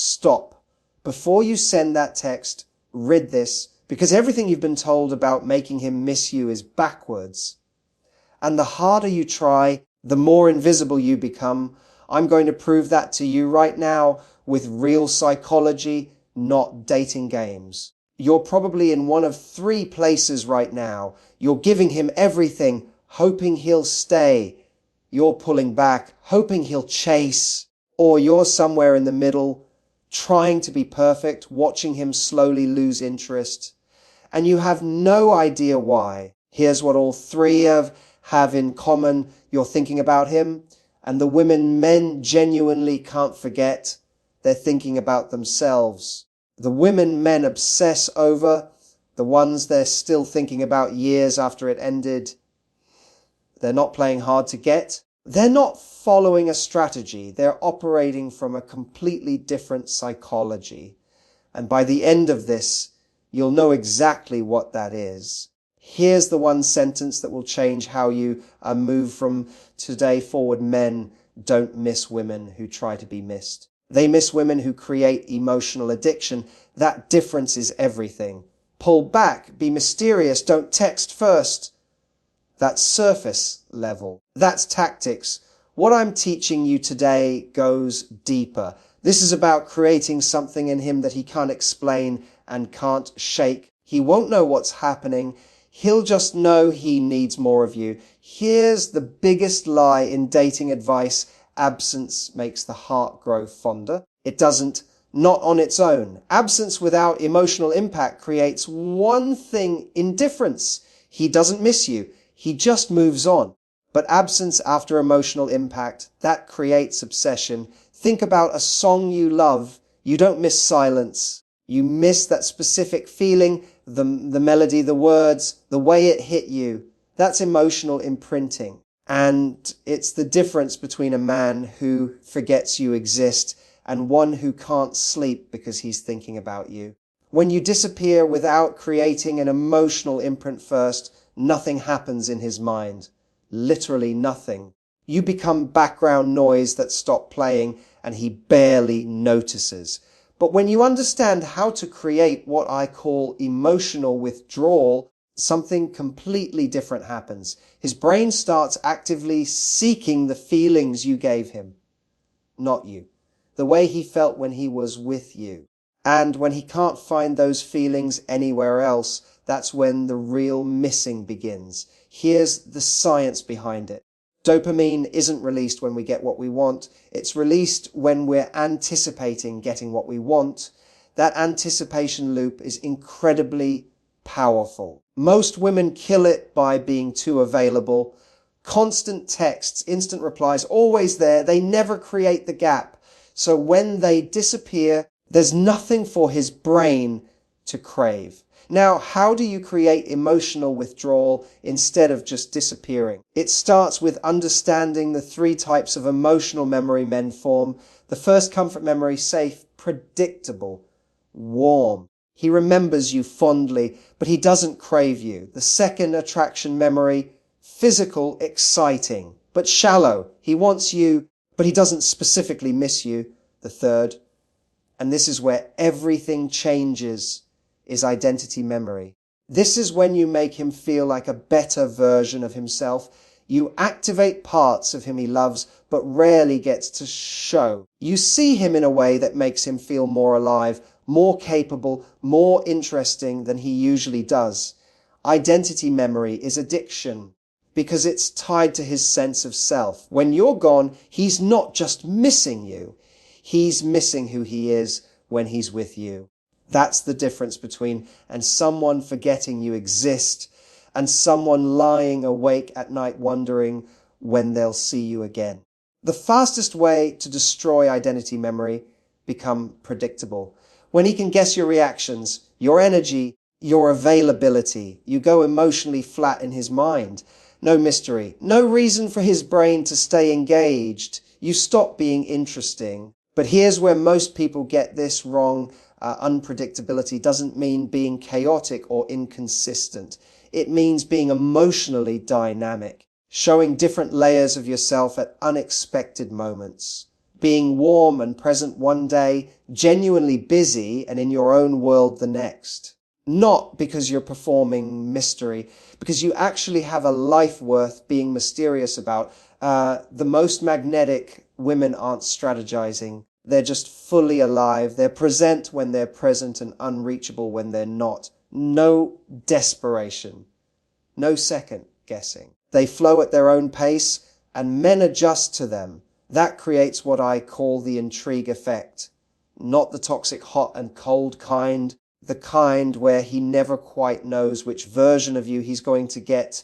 Stop. Before you send that text, read this, because everything you've been told about making him miss you is backwards. And the harder you try, the more invisible you become. I'm going to prove that to you right now with real psychology, not dating games. You're probably in one of three places right now. You're giving him everything, hoping he'll stay. You're pulling back, hoping he'll chase. Or you're somewhere in the middle, trying to be perfect, watching him slowly lose interest. And you have no idea why. Here's what all three have in common. You're thinking about him, and the men genuinely can't forget. They're thinking about themselves. The women men obsess over, the ones they're still thinking about years after it ended. They're not playing hard to get. They're not following a strategy. They're operating from a completely different psychology. And by the end of this, you'll know exactly what that is. Here's the one sentence that will change how you move from today forward. Men don't miss women who try to be missed. They miss women who create emotional addiction. That difference is everything. Pull back, be mysterious, don't text first. That's surface level. That's tactics. What I'm teaching you today goes deeper. This is about creating something in him that he can't explain and can't shake. He won't know what's happening. He'll just know he needs more of you. Here's the biggest lie in dating advice. Absence makes the heart grow fonder. It doesn't, not on its own. Absence without emotional impact creates one thing: indifference. He doesn't miss you. He just moves on. But absence after emotional impact, that creates obsession. Think about a song you love. You don't miss silence. You miss that specific feeling, the melody, the words, the way it hit you. That's emotional imprinting. And it's the difference between a man who forgets you exist and one who can't sleep because he's thinking about you. When you disappear without creating an emotional imprint first, nothing happens in his mind. Literally nothing. You become background noise that stops playing and he barely notices. But when you understand how to create what I call emotional withdrawal, something completely different happens. His brain starts actively seeking the feelings you gave him, not you. The way he felt when he was with you. And when he can't find those feelings anywhere else, that's when the real missing begins. Here's the science behind it. Dopamine isn't released when we get what we want. It's released when we're anticipating getting what we want. That anticipation loop is incredibly powerful. Most women kill it by being too available. Constant texts, instant replies, always there. They never create the gap. So when they disappear, there's nothing for his brain to crave. Now, how do you create emotional withdrawal instead of just disappearing? It starts with understanding the three types of emotional memory men form. The first, comfort memory: safe, predictable, warm. He remembers you fondly, but he doesn't crave you. The second, attraction memory: physical, exciting, but shallow. He wants you, but he doesn't specifically miss you. The third, and this is where everything changes, is identity memory. This is when you make him feel like a better version of himself. You activate parts of him he loves, but rarely gets to show. You see him in a way that makes him feel more alive, more capable, more interesting than he usually does. Identity memory is addiction because it's tied to his sense of self. When you're gone, he's not just missing you. He's missing who he is when he's with you. That's the difference between someone forgetting you exist and someone lying awake at night wondering when they'll see you again. The fastest way to destroy identity memory: become predictable. When he can guess your reactions, your energy, your availability, you go emotionally flat in his mind. No mystery, no reason for his brain to stay engaged. You stop being interesting. But here's where most people get this wrong. Unpredictability doesn't mean being chaotic or inconsistent. It means being emotionally dynamic, showing different layers of yourself at unexpected moments. being warm and present one day, genuinely busy and in your own world the next. Not because you're performing mystery, because you actually have a life worth being mysterious about. The most magnetic women aren't strategizing. They're just fully alive. They're present when they're present and unreachable when they're not. No desperation. No second guessing. They flow at their own pace and men adjust to them. That creates what I call the intrigue effect. Not the toxic hot and cold kind, the kind where he never quite knows which version of you he's going to get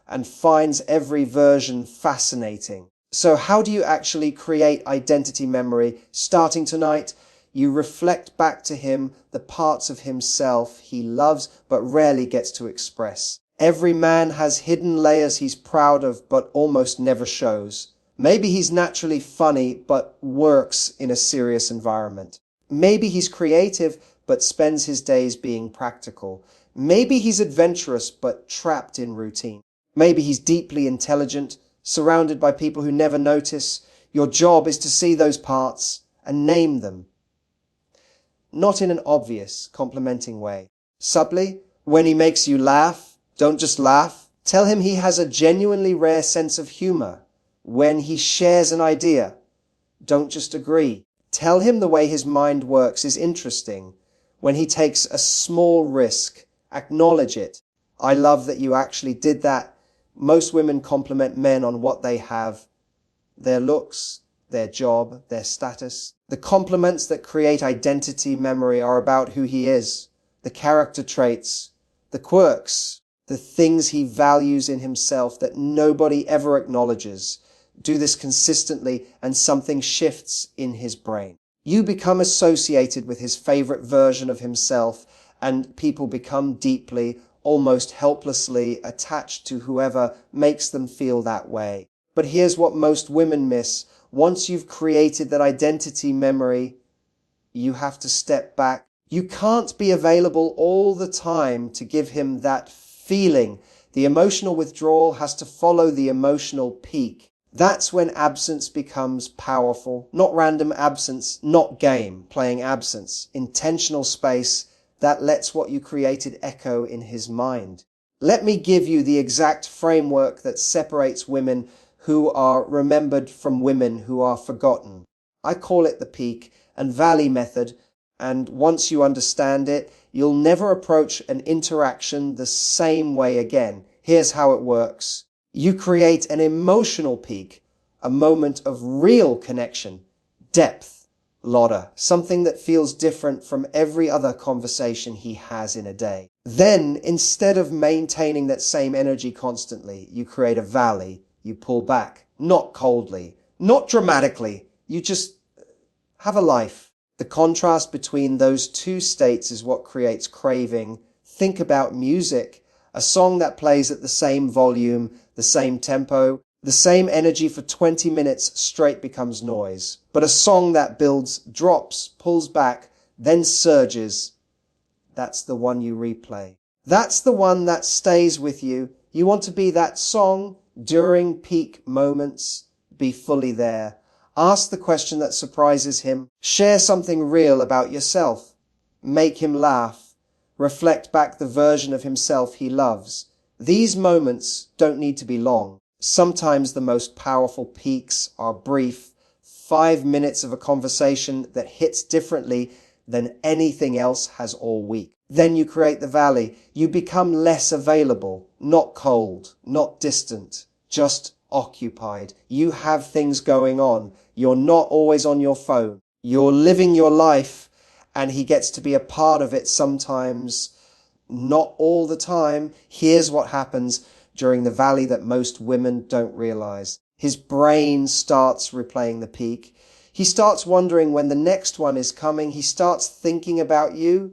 and finds every version fascinating. So how do you actually create identity memory? Starting tonight, you reflect back to him the parts of himself he loves but rarely gets to express. Every man has hidden layers he's proud of but almost never shows. Maybe he's naturally funny but works in a serious environment. Maybe he's creative but spends his days being practical. Maybe he's adventurous but trapped in routine. Maybe he's deeply intelligent, surrounded by people who never notice. Your job is to see those parts and name them. Not in an obvious, complimenting way. Subtly, when he makes you laugh, don't just laugh. Tell him he has a genuinely rare sense of humor. When he shares an idea, don't just agree. Tell him the way his mind works is interesting. When he takes a small risk, acknowledge it. I love that you actually did that. Most women compliment men on what they have, their looks, their job, their status. The compliments that create identity memory are about who he is, the character traits, the quirks, the things he values in himself that nobody ever acknowledges. Do this consistently and something shifts in his brain. You become associated with his favorite version of himself and people become deeply, almost helplessly attached to whoever makes them feel that way. But here's what most women miss. Once you've created that identity memory, you have to step back. You can't be available all the time to give him that feeling. The emotional withdrawal has to follow the emotional peak. That's when absence becomes powerful. Not random absence, not game, playing absence. Intentional space that lets what you created echo in his mind. Let me give you the exact framework that separates women who are remembered from women who are forgotten. I call it the peak and valley method, and once you understand it, you'll never approach an interaction the same way again. Here's how it works. You create an emotional peak, a moment of real connection, depth, Lotta, something that feels different from every other conversation he has in a day. Then, instead of maintaining that same energy constantly, you create a valley. You pull back, not coldly, not dramatically. You just have a life. The contrast between those two states is what creates craving. Think about music. A song that plays at the same volume, the same tempo, the same energy for 20 minutes straight becomes noise. But a song that builds, drops, pulls back, then surges, that's the one you replay. That's the one that stays with you. You want to be that song during peak moments. Be fully there. Ask the question that surprises him. Share something real about yourself. Make him laugh. Reflect back the version of himself he loves. These moments don't need to be long. Sometimes the most powerful peaks are brief, 5 minutes of a conversation that hits differently than anything else has all week. Then you create the valley. You become less available, not cold, not distant, just occupied. You have things going on. You're not always on your phone. You're living your life, and he gets to be a part of it sometimes, not all the time. Here's what happens during the valley that most women don't realize. His brain starts replaying the peak. He starts wondering when the next one is coming. He starts thinking about you,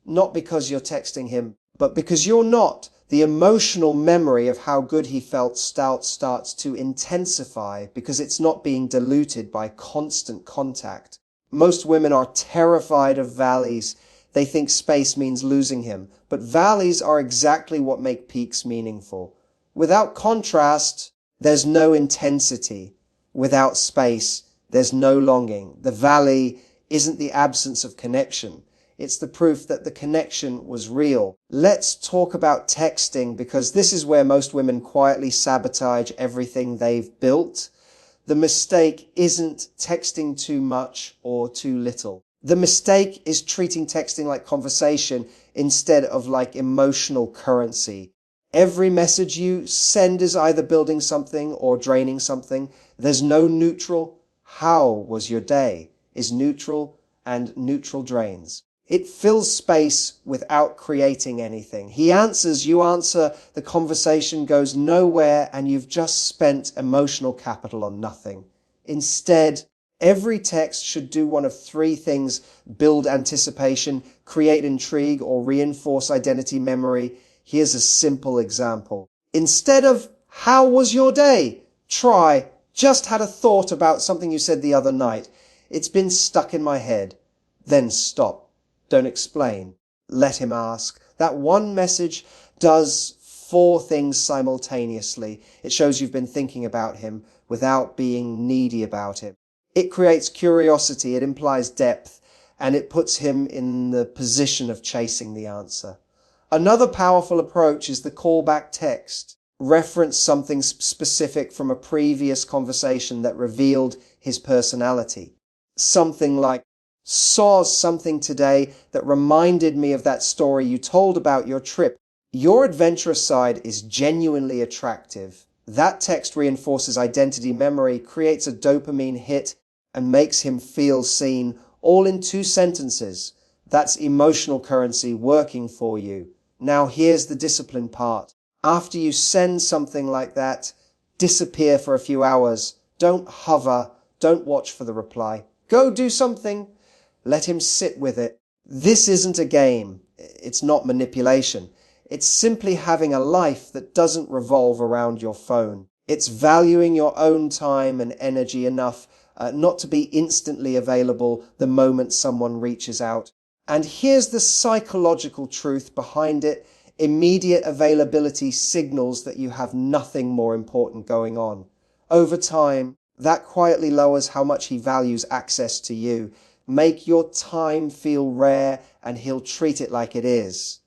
not because you're texting him, but because you're not. The emotional memory of how good he felt starts to intensify because it's not being diluted by constant contact. Most women are terrified of valleys. They think space means losing him. But valleys are exactly what make peaks meaningful. Without contrast, there's no intensity. Without space, there's no longing. The valley isn't the absence of connection. It's the proof that the connection was real. Let's talk about texting, because this is where most women quietly sabotage everything they've built. The mistake isn't texting too much or too little. The mistake is treating texting like conversation instead of like emotional currency. Every message you send is either building something or draining something. There's no neutral. How was your day is neutral, and neutral drains. It fills space without creating anything. He answers, you answer, the conversation goes nowhere, and you've just spent emotional capital on nothing. Instead, every text should do one of three things: build anticipation, create intrigue, or reinforce identity memory. Here's a simple example. Instead of, "How was your day?" try, "Just had a thought about something you said the other night. It's been stuck in my head." Then stop. Don't explain. Let him ask. That one message does four things simultaneously. It shows you've been thinking about him without being needy about him. It creates curiosity, it implies depth, and it puts him in the position of chasing the answer. Another powerful approach is the callback text. Reference something specific from a previous conversation that revealed his personality. Something like, "Saw something today that reminded me of that story you told about your trip. Your adventurous side is genuinely attractive." That text reinforces identity memory, creates a dopamine hit, and makes him feel seen, all in 2 sentences. That's emotional currency working for you. Now here's the discipline part. After you send something like that, disappear for a few hours. Don't hover. Don't watch for the reply. Go do something. Let him sit with it. This isn't a game. It's not manipulation. It's simply having a life that doesn't revolve around your phone. It's valuing your own time and energy enough not to be instantly available the moment someone reaches out. And here's the psychological truth behind it. Immediate availability signals that you have nothing more important going on. Over time, that quietly lowers how much he values access to you. Make your time feel rare, and he'll treat it like it is.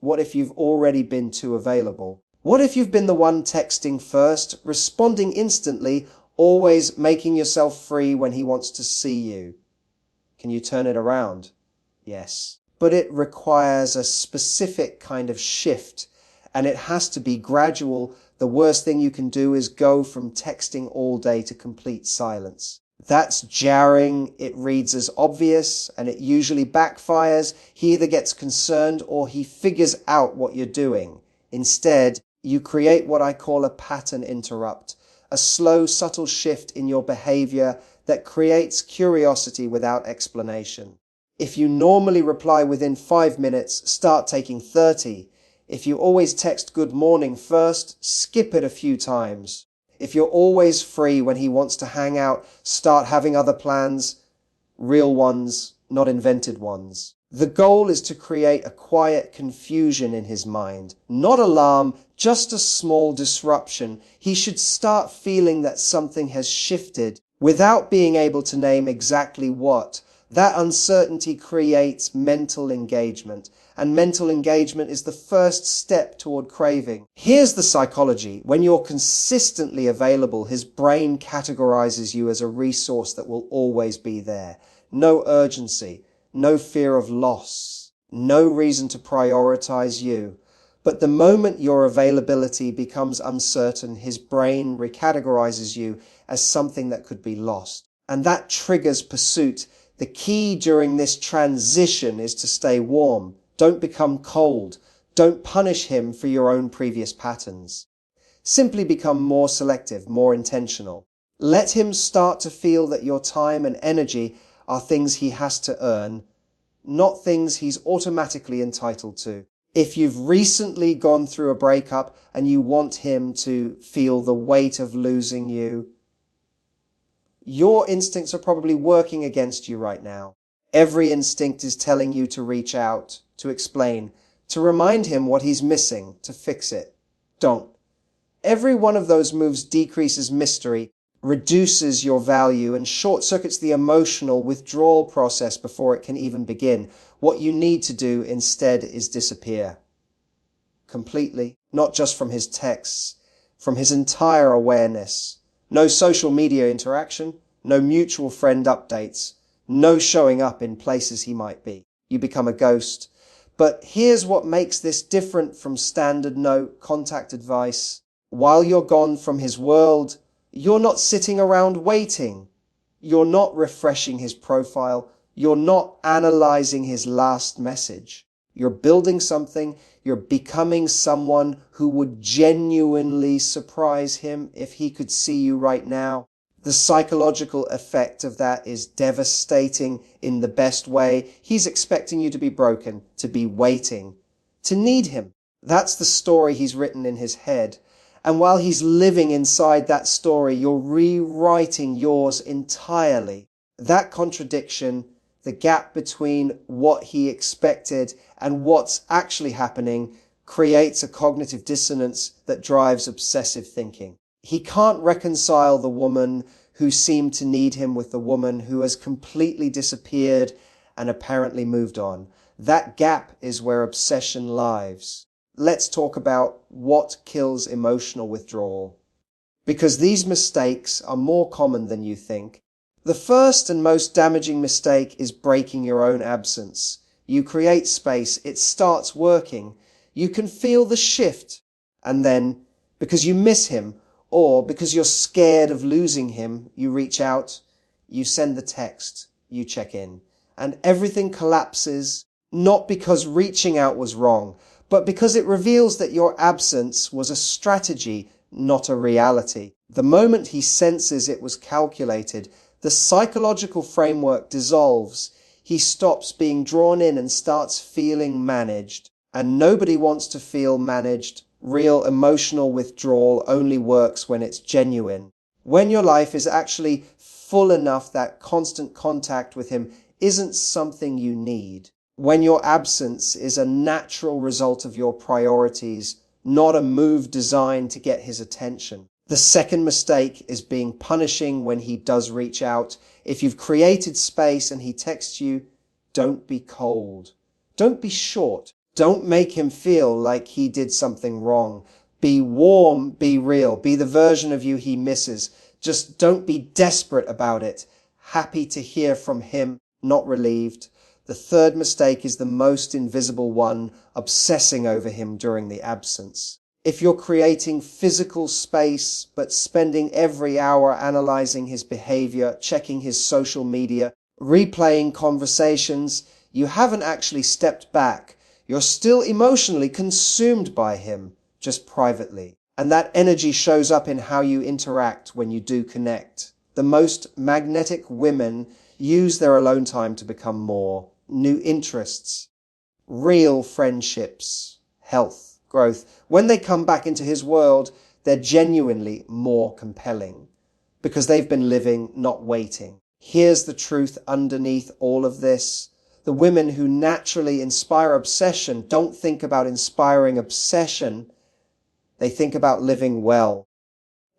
What if you've already been too available? What if you've been the one texting first, responding instantly, always making yourself free when he wants to see you? Can you turn it around? Yes. But it requires a specific kind of shift, and it has to be gradual. The worst thing you can do is go from texting all day to complete silence. That's jarring, it reads as obvious, and it usually backfires. He either gets concerned or he figures out what you're doing. Instead, you create what I call a pattern interrupt, a slow, subtle shift in your behavior that creates curiosity without explanation. If you normally reply within 5 minutes, start taking 30. If you always text good morning first, skip it a few times. If you're always free when he wants to hang out, start having other plans, real ones, not invented ones. The goal is to create a quiet confusion in his mind, not alarm, just a small disruption. He should start feeling that something has shifted without being able to name exactly what. That uncertainty creates mental engagement, and mental engagement is the first step toward craving. Here's the psychology. When you're consistently available, his brain categorizes you as a resource that will always be there. No urgency, no fear of loss, no reason to prioritize you. But the moment your availability becomes uncertain, his brain recategorizes you as something that could be lost. And that triggers pursuit. The key during this transition is to stay warm. Don't become cold. Don't punish him for your own previous patterns. Simply become more selective, more intentional. Let him start to feel that your time and energy are things he has to earn, not things he's automatically entitled to. If you've recently gone through a breakup and you want him to feel the weight of losing you, your instincts are probably working against you right now. Every instinct is telling you to reach out, to explain, to remind him what he's missing, to fix it. Don't. Every one of those moves decreases mystery, reduces your value and short-circuits the emotional withdrawal process before it can even begin. What you need to do instead is disappear completely, not just from his texts, from his entire awareness. No social media interaction, no mutual friend updates, no showing up in places he might be. You become a ghost. But here's what makes this different from standard no contact advice. While you're gone from his world, you're not sitting around waiting. You're not refreshing his profile. You're not analyzing his last message. You're building something. You're becoming someone who would genuinely surprise him if he could see you right now. The psychological effect of that is devastating in the best way. He's expecting you to be broken, to be waiting, to need him. That's the story he's written in his head. And while he's living inside that story, you're rewriting yours entirely. That contradiction, the gap between what he expected and what's actually happening, creates a cognitive dissonance that drives obsessive thinking. He can't reconcile the woman who seemed to need him with the woman who has completely disappeared and apparently moved on. That gap is where obsession lives. Let's talk about what kills emotional withdrawal. Because these mistakes are more common than you think. The first and most damaging mistake is breaking your own absence. You create space, it starts working. You can feel the shift. And then, because you miss him, or because you're scared of losing him, you reach out, you send the text, you check in. And everything collapses, not because reaching out was wrong, but because it reveals that your absence was a strategy, not a reality. The moment he senses it was calculated, the psychological framework dissolves. He stops being drawn in and starts feeling managed. And nobody wants to feel managed. Real emotional withdrawal only works when it's genuine. When your life is actually full enough that constant contact with him isn't something you need. When your absence is a natural result of your priorities, not a move designed to get his attention. The second mistake is being punishing when he does reach out. If you've created space and he texts you, don't be cold. Don't be short. Don't make him feel like he did something wrong. Be warm, be real, be the version of you he misses. Just don't be desperate about it. Happy to hear from him, not relieved. The third mistake is the most invisible one, obsessing over him during the absence. If you're creating physical space, but spending every hour analyzing his behavior, checking his social media, replaying conversations, you haven't actually stepped back. You're still emotionally consumed by him, just privately. And that energy shows up in how you interact when you do connect. The most magnetic women use their alone time to become more. New interests, real friendships, health, growth. When they come back into his world, they're genuinely more compelling because they've been living, not waiting. Here's the truth underneath all of this. The women who naturally inspire obsession don't think about inspiring obsession. They think about living well.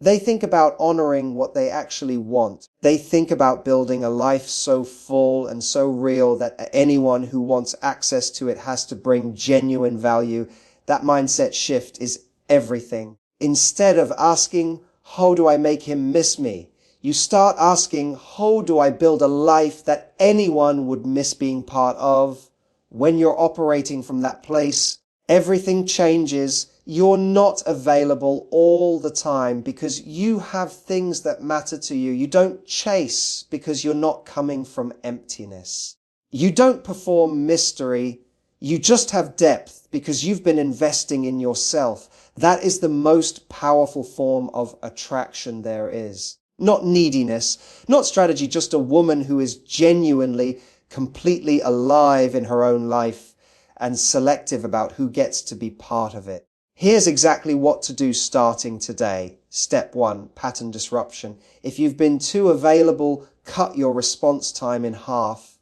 They think about honoring what they actually want. They think about building a life so full and so real that anyone who wants access to it has to bring genuine value. That mindset shift is everything. Instead of asking, how do I make him miss me? You start asking, how do I build a life that anyone would miss being part of? When you're operating from that place, everything changes. You're not available all the time because you have things that matter to you. You don't chase because you're not coming from emptiness. You don't perform mystery. You just have depth because you've been investing in yourself. That is the most powerful form of attraction there is. Not neediness, not strategy, just a woman who is genuinely, completely alive in her own life and selective about who gets to be part of it. Here's exactly what to do starting today. Step 1, pattern disruption. If you've been too available, cut your response time in half.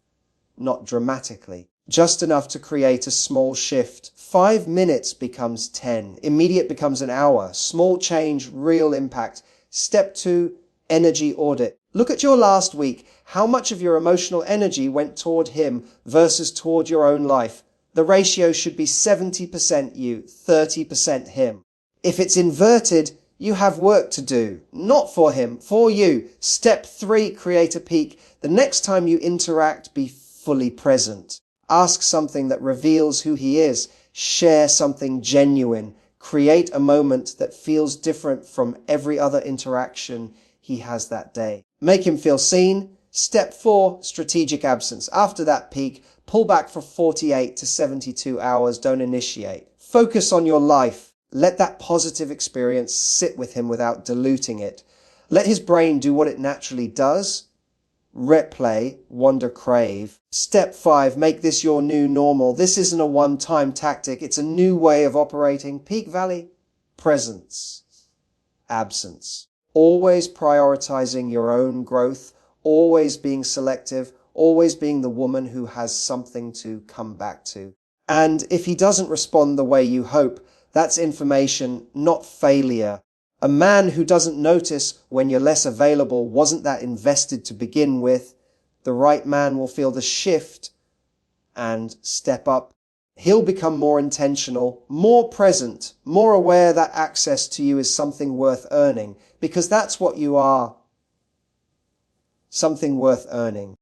Not dramatically. Just enough to create a small shift. 5 minutes becomes 10. Immediate becomes an hour. Small change, real impact. Step 2, energy audit. Look at your last week. How much of your emotional energy went toward him versus toward your own life? The ratio should be 70% you, 30% him. If it's inverted, you have work to do. Not for him, for you. Step 3, create a peak. The next time you interact, be fully present. Ask something that reveals who he is. Share something genuine. Create a moment that feels different from every other interaction he has that day. Make him feel seen. Step 4, strategic absence. After that peak, pull back for 48 to 72 hours. Don't initiate. Focus on your life. Let that positive experience sit with him without diluting it. Let his brain do what it naturally does. Replay, wonder, crave. Step 5, make this your new normal. This isn't a one-time tactic. It's a new way of operating. Peak valley, presence, absence. Always prioritizing your own growth, always being selective, always being the woman who has something to come back to. And if he doesn't respond the way you hope, that's information, not failure. A man who doesn't notice when you're less available wasn't that invested to begin with. The right man will feel the shift and step up. He'll become more intentional, more present, more aware that access to you is something worth earning, because that's what you are. Something worth earning.